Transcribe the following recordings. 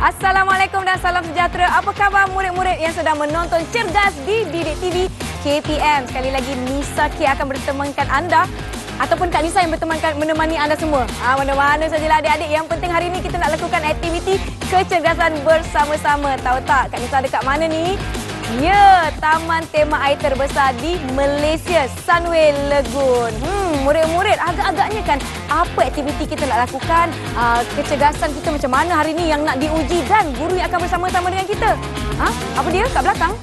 Assalamualaikum dan salam sejahtera. Apa khabar murid-murid yang sedang menonton Cergas di Didik TV KPM? Sekali lagi Nisa K akan bertemankan anda ataupun Kak Nisa yang menemani anda semua. Mana-mana sajalah adik-adik. Yang penting hari ini kita nak lakukan aktiviti kecergasan bersama-sama. Tahu tak Kak Nisa dekat mana ni? Ya, taman tema air terbesar di Malaysia, Sunway Lagoon. Murid-murid, agak-agaknya kan apa aktiviti kita nak lakukan, kecergasan kita macam mana hari ni yang nak diuji dan guru yang akan bersama-sama dengan kita. Apa dia kat belakang?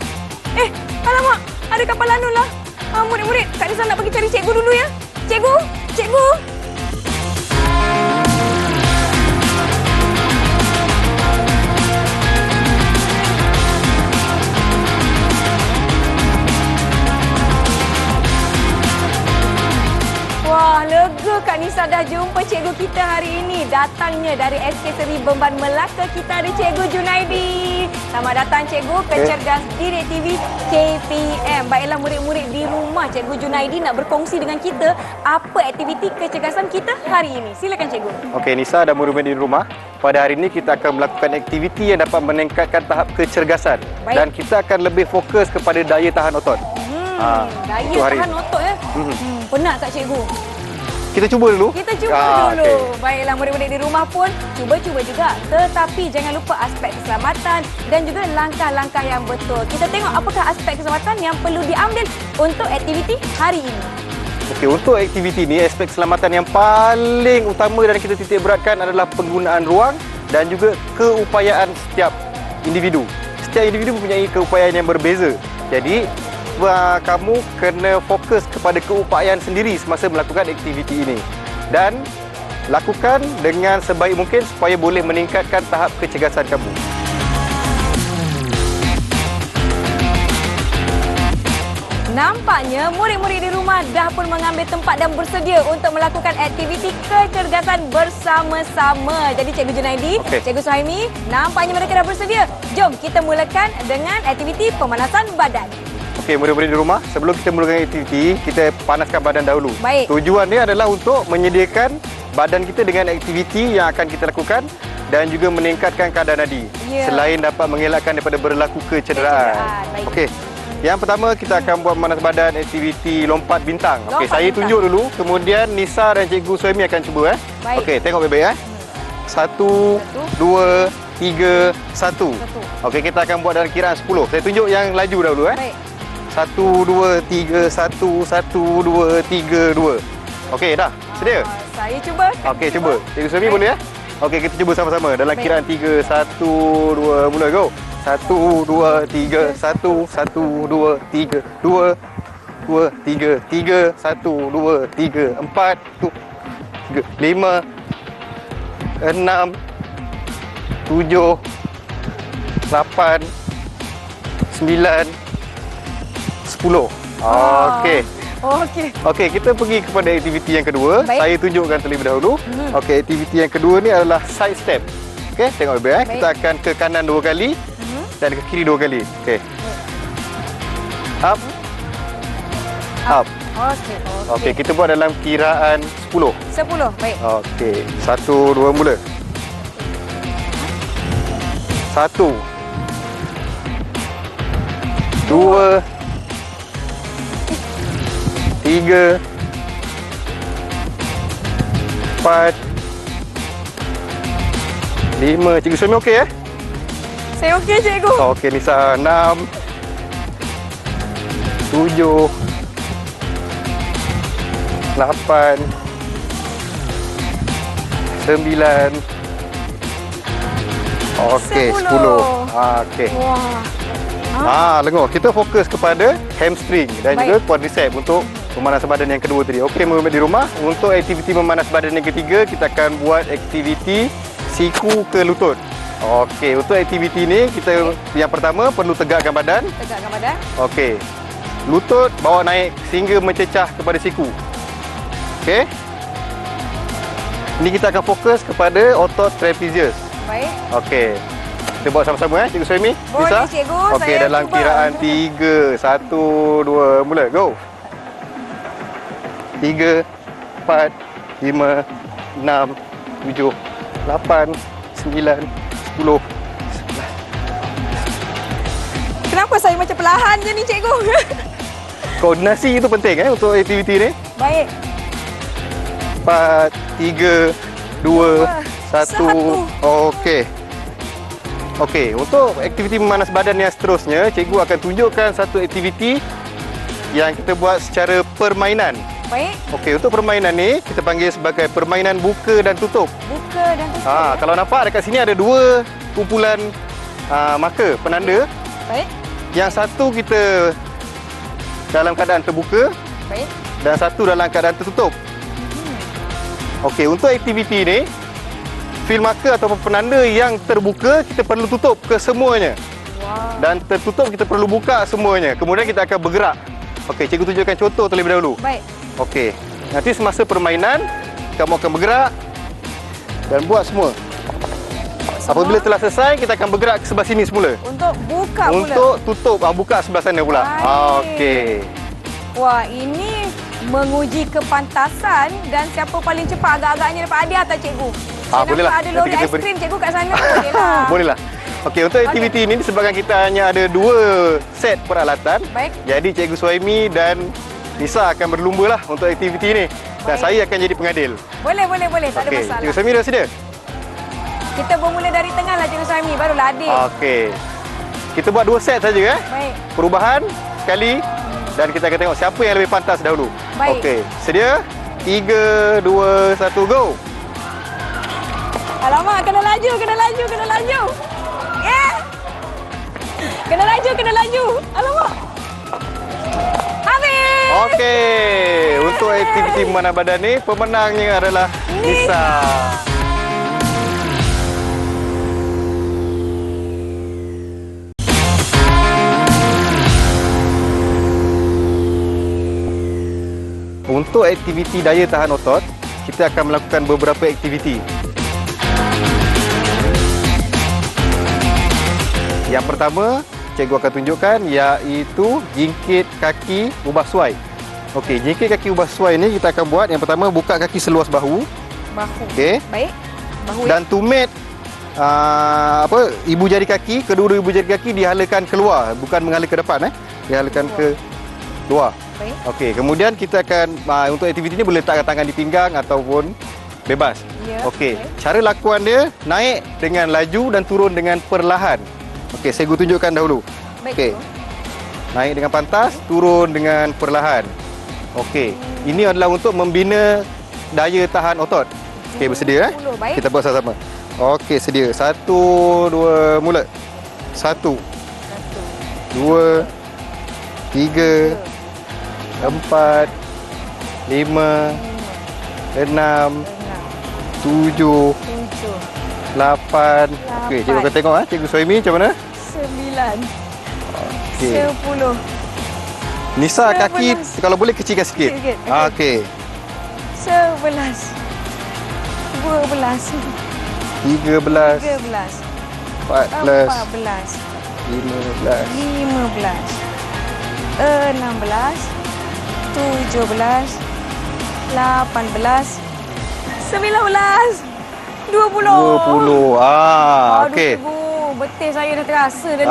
Alamak, ada kapal lanun lah. Murid-murid, Kak Nisa nak pergi cari cikgu dulu ya. Cikgu, cikgu. Wah, lega Kak Nisa dah jumpa cikgu kita hari ini. Datangnya dari SK Seri Beban Melaka, kita ada Cikgu Junaidi. Selamat datang Cikgu ke Cergas Didik TV KPM. Baiklah murid-murid di rumah, Cikgu Junaidi nak berkongsi dengan kita apa aktiviti kecergasan kita hari ini. Silakan Cikgu. Okey Nisa dan murid-murid di rumah. Pada hari ini kita akan melakukan aktiviti yang dapat meningkatkan tahap kecergasan. Baik. Dan kita akan lebih fokus kepada daya tahan otot. Daya tahan otot ya. Penat tak Cikgu? Kita cuba dulu. Kita cuba dulu. Okay. Baiklah murid-murid di rumah pun cuba-cuba juga. Tetapi jangan lupa aspek keselamatan dan juga langkah-langkah yang betul. Kita tengok apakah aspek keselamatan yang perlu diambil untuk aktiviti hari ini. Okey, untuk aktiviti ini aspek keselamatan yang paling utama dan kita titik beratkan adalah penggunaan ruang dan juga keupayaan setiap individu. Setiap individu mempunyai keupayaan yang berbeza. Jadi kamu kena fokus kepada keupayaan sendiri semasa melakukan aktiviti ini dan lakukan dengan sebaik mungkin supaya boleh meningkatkan tahap kecergasan kamu. Nampaknya murid-murid di rumah dah pun mengambil tempat dan bersedia untuk melakukan aktiviti kecergasan bersama-sama. Jadi Cikgu Junaidi, Cikgu Suhaimi, nampaknya mereka dah bersedia. Jom kita mulakan dengan aktiviti pemanasan badan. Okey, murid-murid di rumah, sebelum kita mulakan aktiviti, kita panaskan badan dahulu. Baik. Tujuan dia adalah untuk menyediakan badan kita dengan aktiviti yang akan kita lakukan dan juga meningkatkan kadar nadi. Selain dapat mengelakkan daripada berlaku kecederaan. Okey. Yang pertama kita akan buat pemanas badan aktiviti lompat bintang. Okey, saya tunjuk dulu, kemudian Nisa dan Cikgu Suhaimi akan cuba Okey, tengok baik-baik 1 2 3 1. Okey, kita akan buat dalam kiraan 10. Saya tunjuk yang laju dahulu Baik. 1 2 3 1 1 2 3 2. Okey, dah. Sedia? Saya cuba. Okey, cuba. Cikgu Suhaimi boleh ya? Okey, kita cuba sama-sama dalam kiraan 3 1 2 mula go. 1 2 3 1 1 2 3 2 2 3 3 1 2 3 4 3 5 6 7 8 9 10. Okey. Okey, kita pergi kepada aktiviti yang kedua. Baik. Saya tunjukkan terlebih dahulu. Okey, aktiviti yang kedua ni adalah side step. Okey, tengok baik. Kita akan ke kanan 2 kali dan ke kiri 2 kali. Okey. Up. Up. Okey, kita buat dalam kiraan 10. 10, baik. Okey, 1 2 mula. 1 2 3 4 5. Cikgu Suhaimi okey ya? Saya okey Cikgu. Okey Nisa, 6 7 8 9. Okey, 10. Okey. Wah. Lengur. Kita fokus kepada hamstring dan juga quadricep untuk pemanasan badan yang kedua tadi. Okey, murid-murid di rumah, untuk aktiviti memanas badan yang ketiga, kita akan buat aktiviti siku ke lutut. Okey, untuk aktiviti ini kita yang pertama perlu tegakkan badan. Tegakkan badan. Okey. Lutut bawa naik sehingga mencecah kepada siku. Okey. Ini kita akan fokus kepada otot trapezius. Baik. Okey. Kita buat sama-sama Cikgu Suhaimi. Boleh Cikgu. Okey, dalam kiraan 3 1 2 mula. Go. 3 4 5 6 7 8 9 10 perlahan je ni cikgu. Koordinasi itu penting untuk aktiviti ni. Baik. 4, 3, 2, 1. Okey. Okey, untuk aktiviti memanas badan yang seterusnya, cikgu akan tunjukkan satu aktiviti yang kita buat secara permainan. Baik. Okey, untuk permainan ni kita panggil sebagai permainan buka dan tutup. Buka dan tutup. Kalau nampak dekat sini ada dua kumpulan marker penanda. Baik. Yang satu kita dalam keadaan terbuka. Baik. Dan satu dalam keadaan tertutup. Okey, untuk aktiviti ni, field marker ataupun penanda yang terbuka kita perlu tutup ke semuanya. Wow. Dan tertutup kita perlu buka semuanya. Kemudian kita akan bergerak. Okey, cikgu tunjukkan contoh terlebih dahulu. Baik. Okey. Nanti semasa permainan kamu akan bergerak dan buat semua. Apabila telah selesai, kita akan bergerak ke sebelah sini semula. Untuk buka pula. Untuk tutup, buka sebelah sana pula. Baik. Okey. Wah, ini menguji kepantasan dan siapa paling cepat agak-agaknya dapat hadiah tak cikgu? Saya Boleh lah. nampak ada lori Nanti kita ais krim cikgu kat sana. Boleh lah. Boleh lah. Okey, untuk aktiviti ini disebabkan kita hanya ada 2 set peralatan. Baik. Jadi Cikgu Suhaimi dan Nisa akan berlumba lah untuk aktiviti ini. Dan Baik. saya akan jadi pengadil. Boleh. Tak ada Okey, masalah. Cikgu Suhaimi dah sedia? Kita bermula dari tengah lah Cikgu Suhaimi, barulah adil. Okey. Kita buat 2 set saja. Baik. Perubahan sekali dan kita akan tengok siapa yang lebih pantas dahulu. Baik. Okey, sedia? 3, 2, 1, go! Alamak, kena laju. Kena laju. Alamak. Habis. Okey, untuk aktiviti memanah badan ni, pemenangnya adalah Nisa. Untuk aktiviti daya tahan otot, kita akan melakukan beberapa aktiviti. Yang pertama, cikgu akan tunjukkan iaitu jingkit kaki ubah suai. Okey, jingkit kaki ubah suai ni kita akan buat. Yang pertama, buka kaki seluas bahu. Bahu. Okey. Baik. Bahu. Dan tumit ibu jari kaki, kedua-dua ibu jari kaki dihalakan keluar, bukan menghala ke depan dihalakan ke luar. Baik. Okey, kemudian kita akan untuk aktiviti ni boleh letakkan tangan di pinggang ataupun bebas. Ya, Okey, baik. cara lakuan dia naik dengan laju dan turun dengan perlahan. Okey, saya tunjukkan dahulu. Baik. Okey. Naik dengan pantas, turun dengan perlahan. Okey, ini adalah untuk membina daya tahan otot. Okey, bersedia 10, baik. Kita buat sama-sama. Okey, sedia. 1, 2, mula. 1, 2, 3, 4, 5, 6, 7, 8. Okey, cikgu akan tengok Cikgu Suhaimi macam mana? 9. Okey. 10. Nisa, 11. kaki kalau boleh kecilkan sikit. Sikit. Okey. 11. 12. 13, 13. 14, 14. 15. 15. 16. 17. 18. 19. 20. 20. Okey. Betul, saya dah terasa dah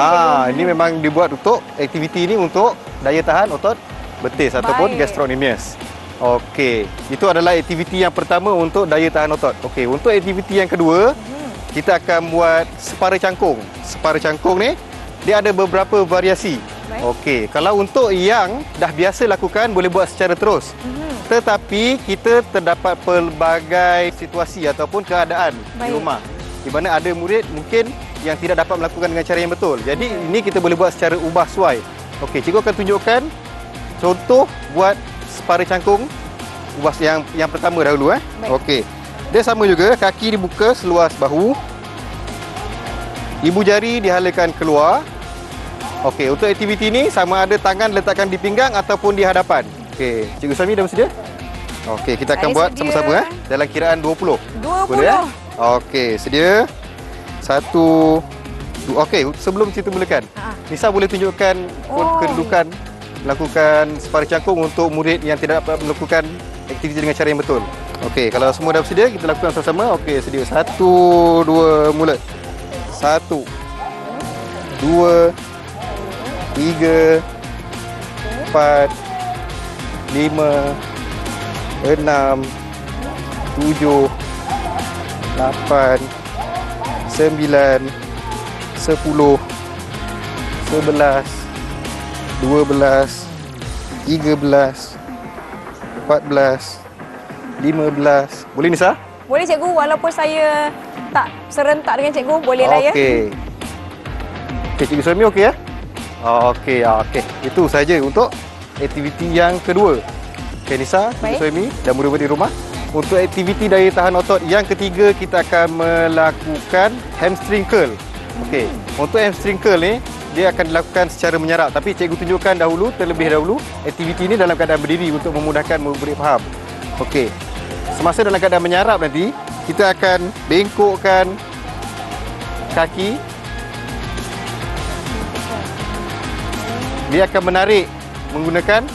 ni. Ini memang dibuat untuk aktiviti ini untuk daya tahan otot betis ataupun Baik. gastrocnemius. Okey, itu adalah aktiviti yang pertama untuk daya tahan otot. Okey, untuk aktiviti yang kedua, kita akan buat separa cangkung. Separa cangkung ni dia ada beberapa variasi. Baik. Okey, kalau untuk yang dah biasa lakukan boleh buat secara terus. Tetapi kita terdapat pelbagai situasi ataupun keadaan di Baik. rumah di mana ada murid mungkin yang tidak dapat melakukan dengan cara yang betul. Jadi ini kita boleh buat secara ubah suai. Okey, cikgu akan tunjukkan contoh buat separa cangkung ubah yang pertama dahulu Baik. Okey. Dia sama juga, kaki dibuka seluas bahu. Ibu jari dihalakan keluar. Okey, untuk aktiviti ni sama ada tangan letakkan di pinggang ataupun di hadapan. Okey, Cikgu Suhaimi dah bersedia? Okey, kita akan Saya buat sedia. sama-sama dalam kiraan 20. 20. Boleh Okey, sedia. 1, 2. Okey, sebelum kita mulakan, Nisa boleh tunjukkan kedudukan melakukan separa cangkung untuk murid yang tidak dapat melakukan aktiviti dengan cara yang betul. Okey, kalau semua dah bersedia, kita lakukan sama-sama. Okey, sedia. 1, 2, mula. 1, 2, 3, 4, 5, 6, 7, 8, 9, 10, 11, 12, 13, 14, 15. Boleh Nisa? Boleh cikgu, walaupun saya tak serentak dengan cikgu, boleh lah ya. Okey. Okey, Cikgu Suhaimi okey ya? Okey, okey. Itu saja untuk aktiviti yang kedua. Okey Nisa, Cikgu Baik. Suhaimi dan murid-murid di rumah. Untuk aktiviti daya tahan otot yang ketiga, kita akan melakukan hamstring curl. Okey. Untuk hamstring curl ni, dia akan dilakukan secara menyarap. Tapi cikgu tunjukkan terlebih dahulu aktiviti ini dalam keadaan berdiri untuk memudahkan murid faham. Okey. Semasa dalam keadaan menyarap nanti, kita akan bengkokkan kaki. Dia akan menarik menggunakan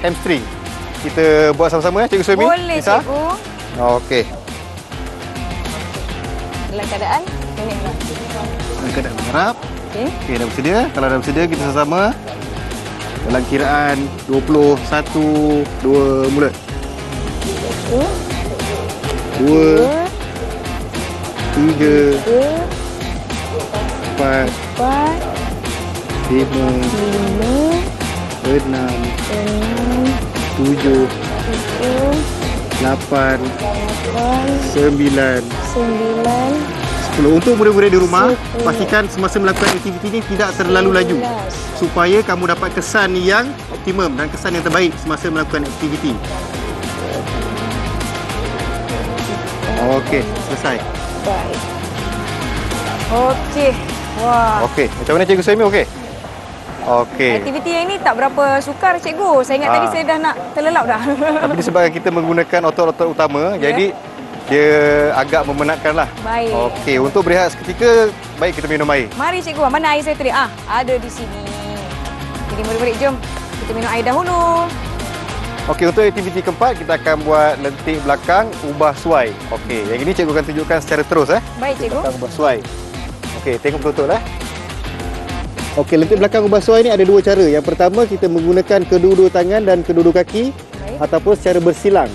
hamstring. Kita buat sama-sama ya, Cikgu Suhaimi. Boleh Nisa? cikgu. Okey. Dalam keadaan ini lah. Dalam keadaan menyarap. Okey. Okey, dah bersedia? Kalau dah bersedia, kita sama-sama dalam kiraan 20, 1, 2, mula. 2, 3, 4, 5, 6, 7, 8, 9, 10. Untuk murid-murid di rumah, pastikan semasa melakukan aktiviti ini tidak terlalu laju supaya kamu dapat kesan yang optimum dan kesan yang terbaik semasa melakukan aktiviti. Okey, selesai. Baik. Okey. Wah. Okey, macam mana Cikgu Suhaimi okey? Okey. Aktiviti yang ini tak berapa sukar cikgu. Saya ingat tadi saya dah nak terlelap dah. Tapi disebabkan kita menggunakan otot-otot utama, Ya. jadi dia agak memenatkanlah. Baik. Okey, untuk berehat seketika, baik kita minum air. Mari cikgu, mana air saya tadi? Ada di sini. Jadi murid-murid jom kita minum air dahulu. Okey, untuk aktiviti keempat, kita akan buat lentik belakang, ubah suai. Okey, yang ini cikgu akan tunjukkan secara terus Baik cikgu. Belakang ubah suai. Okey, tengok betul-betul Okey, lentik belakang ubah suai ni ada dua cara. Yang pertama, kita menggunakan kedua-dua tangan dan kedua-dua kaki. Baik. Ataupun secara bersilang.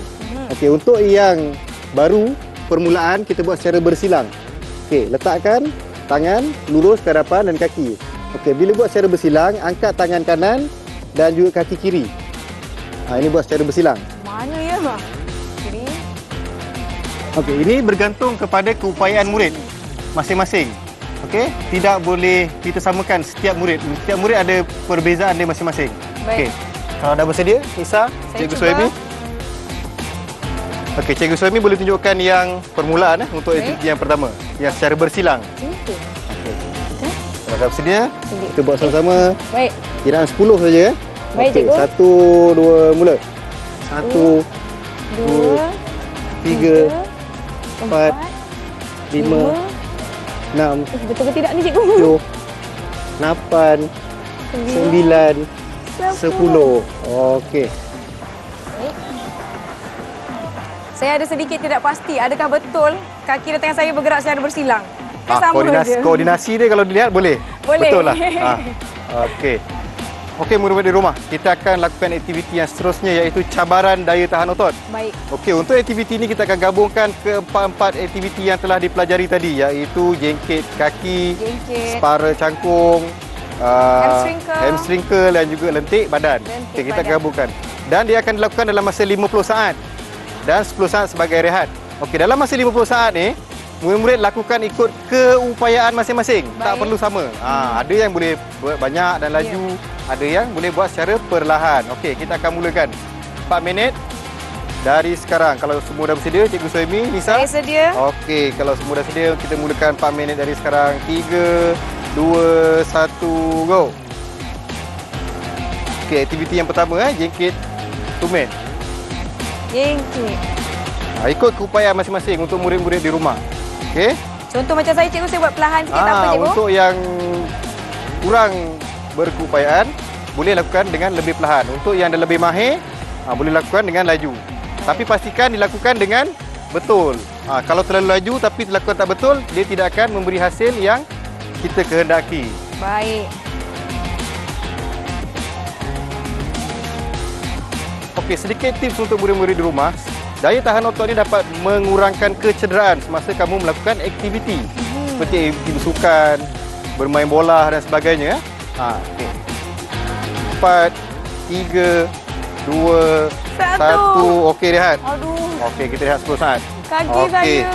Okey, untuk yang baru, permulaan kita buat secara bersilang. Okey, letakkan tangan lurus ke hadapan dan kaki. Okey, bila buat secara bersilang, angkat tangan kanan dan juga kaki kiri. Ini buat secara bersilang. Mana ya? Jadi Okey, ini bergantung kepada keupayaan murid masing-masing. Okey, tidak boleh kita samakan setiap murid. Setiap murid ada perbezaan dia masing-masing. Okey. Baik. Kalau dah bersedia, Nisa, Cikgu cuba. Suhaimi. Okey, Cikgu Suhaimi boleh tunjukkan yang permulaan untuk Baik. aktiviti yang pertama, yang secara bersilang. Okey. Kalau dah bersedia, Sedia. kita buat sama-sama. Baik. Kiraan 10 saja ya. Baik, Okey, cikgu. 1, 2, mula. 1, 2, 3, 4, 5, 6, betul ke tidak ni cikgu? 7, 8, 9, 10. Okey. Saya ada sedikit tidak pasti, adakah betul kaki dan tangan saya bergerak secara bersilang? Kan sama je. Koordinasi dia kalau dilihat boleh. Boleh. Betul lah. Okey. Okey, murid-murid di rumah, kita akan lakukan aktiviti yang seterusnya iaitu cabaran daya tahan otot. Baik. Okey, untuk aktiviti ini kita akan gabungkan keempat-empat aktiviti yang telah dipelajari tadi iaitu jengkit kaki, Jengkit. separa cangkung, Hamstring curl. dan juga lentik badan. Lentik Okey, kita akan badan. gabungkan. Dan dia akan dilakukan dalam masa 50 saat dan 10 saat sebagai rehat. Okey, dalam masa 50 saat ni, murid-murid lakukan ikut keupayaan masing-masing. Tak Baik. perlu sama. Ada yang boleh buat banyak dan laju, ada yang boleh buat secara perlahan. Okey, kita akan mulakan. 4 minit dari sekarang. Kalau semua dah bersedia, Cikgu Suhaimi, Nisa? Saya sedia. Okey, kalau semua dah sedia, kita mulakan 4 minit dari sekarang. 3, 2, 1, go. Okey, aktiviti yang pertama jengkit tumit. Jengkit. Ikut keupayaan masing-masing untuk murid-murid di rumah. Okey? Contoh macam saya cikgu, saya buat perlahan sikit tak apa cikgu? Untuk yang kurang berkeupayaan, boleh lakukan dengan lebih perlahan. Untuk yang dah lebih mahir, boleh lakukan dengan laju. Tapi pastikan dilakukan dengan betul. Kalau terlalu laju tapi dilakukan tak betul, dia tidak akan memberi hasil yang kita kehendaki. Baik. Okey, sedikit tips untuk murid-murid di rumah. Daya tahan otot ni dapat mengurangkan kecederaan semasa kamu melakukan aktiviti. Seperti aktiviti bersukan, bermain bola dan sebagainya. Okey. 4, 3, 2, 1. Okey, rehat. Aduh, Okey, kita rehat 10 saat. kaki saya.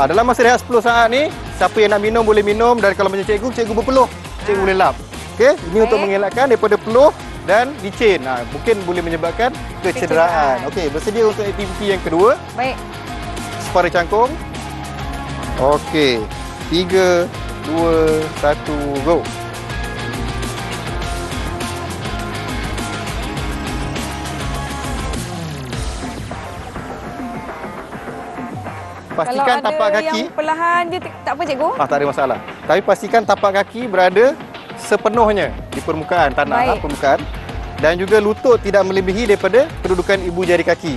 Dalam masa rehat 10 saat ni, siapa yang nak minum boleh minum, dan kalau macam cikgu berpeluh, cikgu boleh lap. Okey, ini untuk mengelakkan daripada peluh dan licin. Mungkin boleh menyebabkan kecederaan. Okey, bersedia untuk aktiviti yang kedua. Baik. Separa cangkung. Okey. 3, 2, 1, go. Pastikan Kalau tapak ada kaki. yang perlahan dia tak apa cikgu? Tak ada masalah. Tapi pastikan tapak kaki berada sepenuhnya di permukaan tanah, permukaan. Dan juga lutut tidak melebihi daripada kedudukan ibu jari kaki.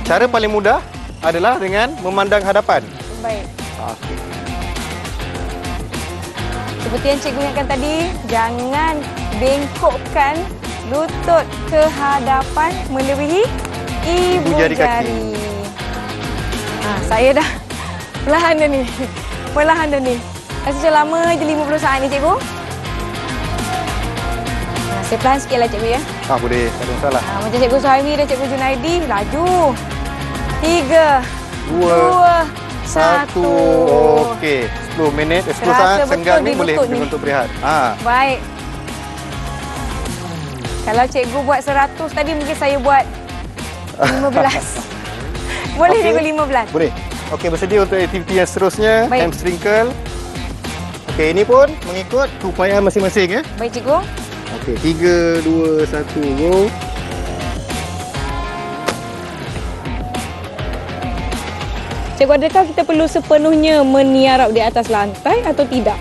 Cara paling mudah adalah dengan memandang hadapan. Baik. Okey. Seperti yang cikgu ingatkan tadi, jangan bengkokkan lutut ke hadapan melebihi ibu jari jari. kaki. Saya dah perlahan dah ni. Perlahan dah ni. Rasa macam lama je 50 saat ni cikgu. Saya perlahan sikit lah cikgu ya. Boleh. Tak ada masalah. Macam cikgu Suhaimi dan cikgu Junaidi, laju. 3, 2, 1. Okey. 10 minit, 10 Terasa saat betul senggang di ni boleh lutut ni. untuk berehat. Baik. Kalau cikgu buat 100 tadi, mungkin saya buat 15. Boleh cikgu 15? Boleh. Okey, bersedia untuk aktiviti yang seterusnya. Baik. Hamstring curl. Okey, ini pun mengikut keupayaan masing-masing ya. Baik cikgu. Okey, 3, 2, 1, go. Cikgu, adakah kita perlu sepenuhnya meniarap di atas lantai atau tidak?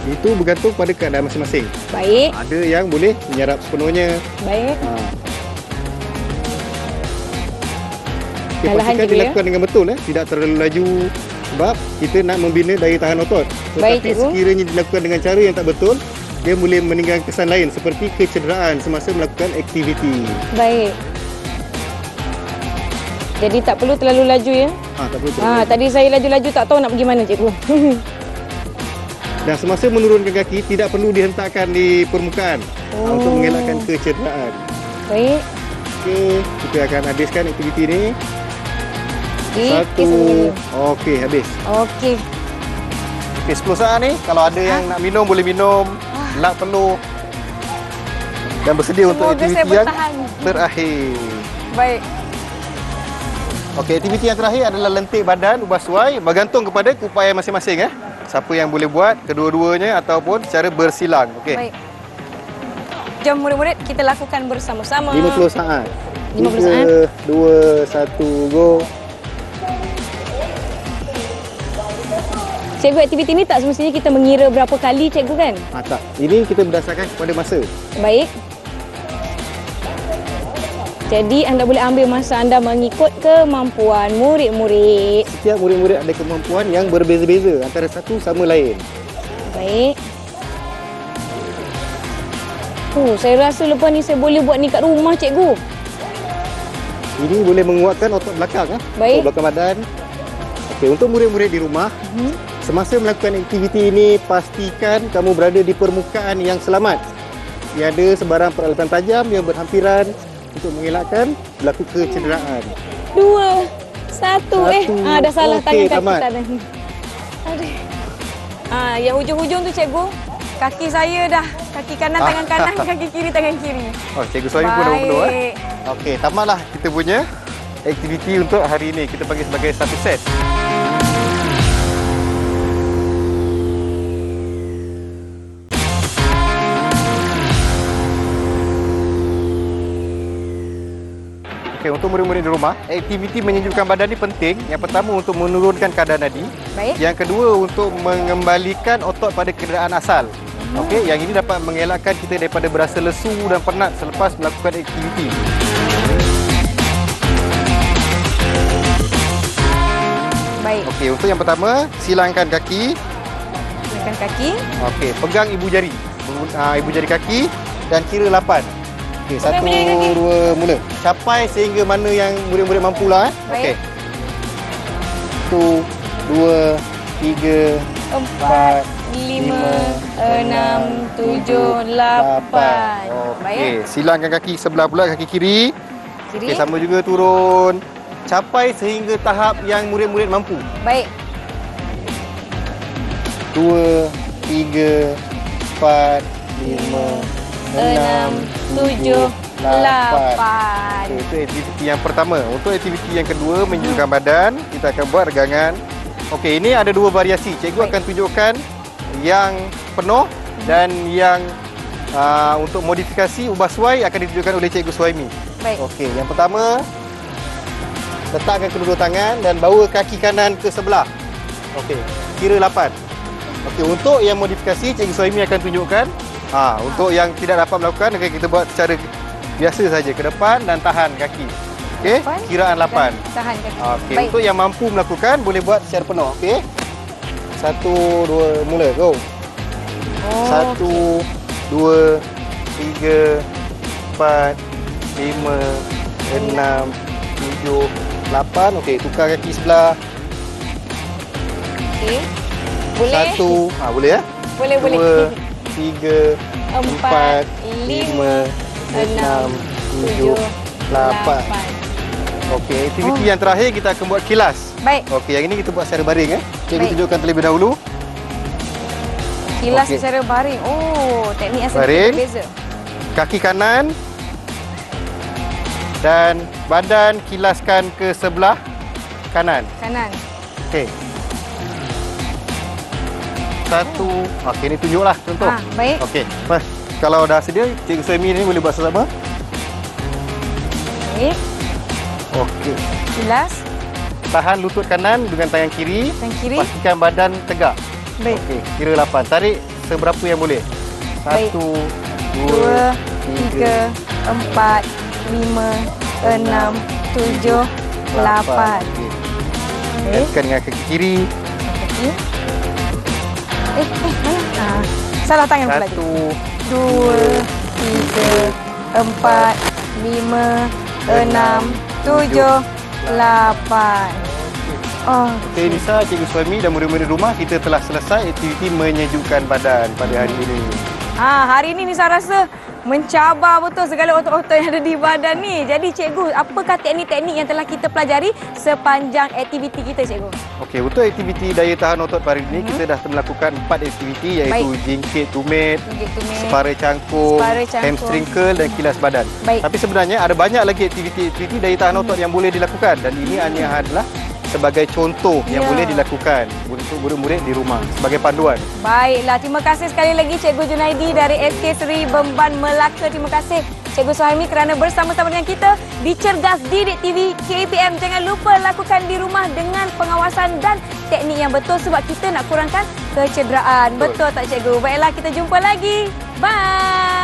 Itu bergantung pada keadaan masing-masing. Baik. Ada yang boleh menyerap sepenuhnya. Baik. Okay, Alahan pastikan cikgu, dilakukan dengan betul tidak terlalu laju, sebab kita nak membina daya tahan otot. Baik, Tetapi cikgu. sekiranya dilakukan dengan cara yang tak betul, dia boleh meninggalkan kesan lain seperti kecederaan semasa melakukan aktiviti. Baik. Jadi tak perlu terlalu laju ya? Tak perlu terlalu. Tadi saya laju-laju tak tahu nak pergi mana cikgu. Dan semasa menurunkan kaki, tidak perlu dihentakkan di permukaan untuk mengelakkan kecederaan. Baik. Okey, kita akan habiskan aktiviti ni. Okey, 1. Okey, habis. Okey. Okey, 10 saat ni. Kalau ada yang nak minum, boleh minum. Lap peluh. Dan bersedia untuk Semoga saya aktiviti yang bertahan. terakhir. Baik. Okey, aktiviti yang terakhir adalah lentik badan, ubah suai. Bergantung kepada keupayaan masing-masing. Siapa yang boleh buat, kedua-duanya ataupun secara bersilang. Okey. Baik. Jom murid-murid, kita lakukan bersama-sama. 50 saat. 50 saat. 3, 2, 1, go. Cikgu, aktiviti ni tak semestinya kita mengira berapa kali cikgu kan? Tak. Ini kita berdasarkan kepada masa. Baik. Jadi anda boleh ambil masa anda mengikut kemampuan murid-murid. Setiap murid-murid ada kemampuan yang berbeza-beza antara satu sama lain. Baik. Saya rasa lepas ni saya boleh buat ni kat rumah cikgu. Ini boleh menguatkan otot belakang. Baik. Otot belakang badan. Okey, untuk murid-murid di rumah, semasa melakukan aktiviti ini, pastikan kamu berada di permukaan yang selamat. Tiada sebarang peralatan tajam yang berhampiran untuk mengelakkan berlaku kecederaan. 2, 1. Dah salah Okey, tangan kaki tamat. tangan. Aduh. Yang hujung-hujung tu cikgu, kaki saya dah. Kaki kanan tangan kanan, kaki kiri tangan kiri. Cikgu Suhaimi pun dah penuh. Baik. Okey, tamatlah kita punya aktiviti untuk hari ini. Kita panggil sebagai satu set. Okey, untuk murid-murid di rumah, aktiviti menyejukkan badan ni penting. Yang pertama untuk menurunkan kadar nadi. Baik. Yang kedua untuk mengembalikan otot pada keadaan asal. Okey, yang ini dapat mengelakkan kita daripada berasa lesu dan penat selepas melakukan aktiviti. Baik. Okey, untuk yang pertama, silangkan kaki. Silangkan kaki. Okey, pegang ibu jari. Ibu jari kaki dan kira 8. Okey, 1, 2, mula. Capai sehingga mana yang murid-murid mampulah. Okey. 1, 2, 3, 4, 5, 6, 7, 8. Okey, silangkan kaki sebelah pula, kaki kiri. Okey, sama juga turun. Capai sehingga tahap yang murid-murid mampu. Baik. 2, 3, 4, 5, 6, 7, 8. Okay, itu aktiviti yang pertama. Untuk aktiviti yang kedua, menunjukkan badan, kita akan buat regangan. Okey, ini ada 2 variasi. Cikgu akan tunjukkan yang penuh dan yang untuk modifikasi ubah suai akan ditunjukkan oleh Cikgu Suhaimi. Baik. Okey, yang pertama, letakkan kedua tangan dan bawa kaki kanan ke sebelah. Okey, kira 8. Okey, untuk yang modifikasi Cikgu Suhaimi akan tunjukkan. Untuk yang tidak dapat melakukan, kita buat secara biasa saja, ke depan dan tahan kaki. Okey, kiraan 8. Tahan kaki. Okey, untuk yang mampu melakukan boleh buat secara penuh. Okey. 1, 2, mula. Go. 1, 2, 3, 4, 5, 6, 7, 8. Okey, tukar kaki sebelah. Okey. Boleh? 1, boleh ya? Boleh, 2, boleh. 3, 4, 5, 6, 7, 8. Okey, aktiviti yang terakhir kita akan buat kilas. Baik. Okey, yang ini kita buat secara baring. Cikgu Baik. tunjukkan terlebih dahulu. Kilas Okey. secara baring. Oh, teknik yang sedikit Baring. berbeza. Kaki kanan dan badan kilaskan ke sebelah kanan. Kanan. Okey. 1. Okey, ini tunjuklah contoh. Baik. Okey. Kalau dah sedia, Cikgu Suhaimi ni boleh buat sama-sama. Baik. Okey. Kilas. Tahan lutut kanan dengan tangan kiri. Tangan kiri. Pastikan badan tegak. Baik. Okey, kira 8. Tarik seberapa yang boleh. Baik. 1, 2, 3, 4, 5, 6, 7, 8. Okey. Tekan dengan kaki kiri. Kaki. Mana? Salah tangan pula. 1, 2, 3, 4, 5, 6, 7, 8. Okey, Nisa, Cikgu Suhaimi dan murid-murid rumah, kita telah selesai aktiviti menyejukkan badan pada hari ini. Hari ini Nisa rasa mencabar betul segala otot-otot yang ada di badan ni. Jadi cikgu, apakah teknik-teknik yang telah kita pelajari sepanjang aktiviti kita, cikgu? Okey, untuk aktiviti daya tahan otot pada hari ini, kita dah melakukan 4 aktiviti iaitu jingkit tumit, separa cangkung, hamstring curl dan kilas badan. Baik. Tapi sebenarnya ada banyak lagi aktiviti-aktiviti daya tahan otot yang boleh dilakukan dan ini hanya adalah sebagai contoh yang boleh dilakukan untuk murid-murid di rumah sebagai panduan. Baiklah, terima kasih sekali lagi Cikgu Junaidi dari SK Seri Bemban Melaka. Terima kasih Cikgu Suhaimi kerana bersama-sama dengan kita di Cergas Didik TV KPM. Jangan lupa lakukan di rumah dengan pengawasan dan teknik yang betul sebab kita nak kurangkan kecederaan. Betul tak cikgu? Baiklah, kita jumpa lagi. Bye.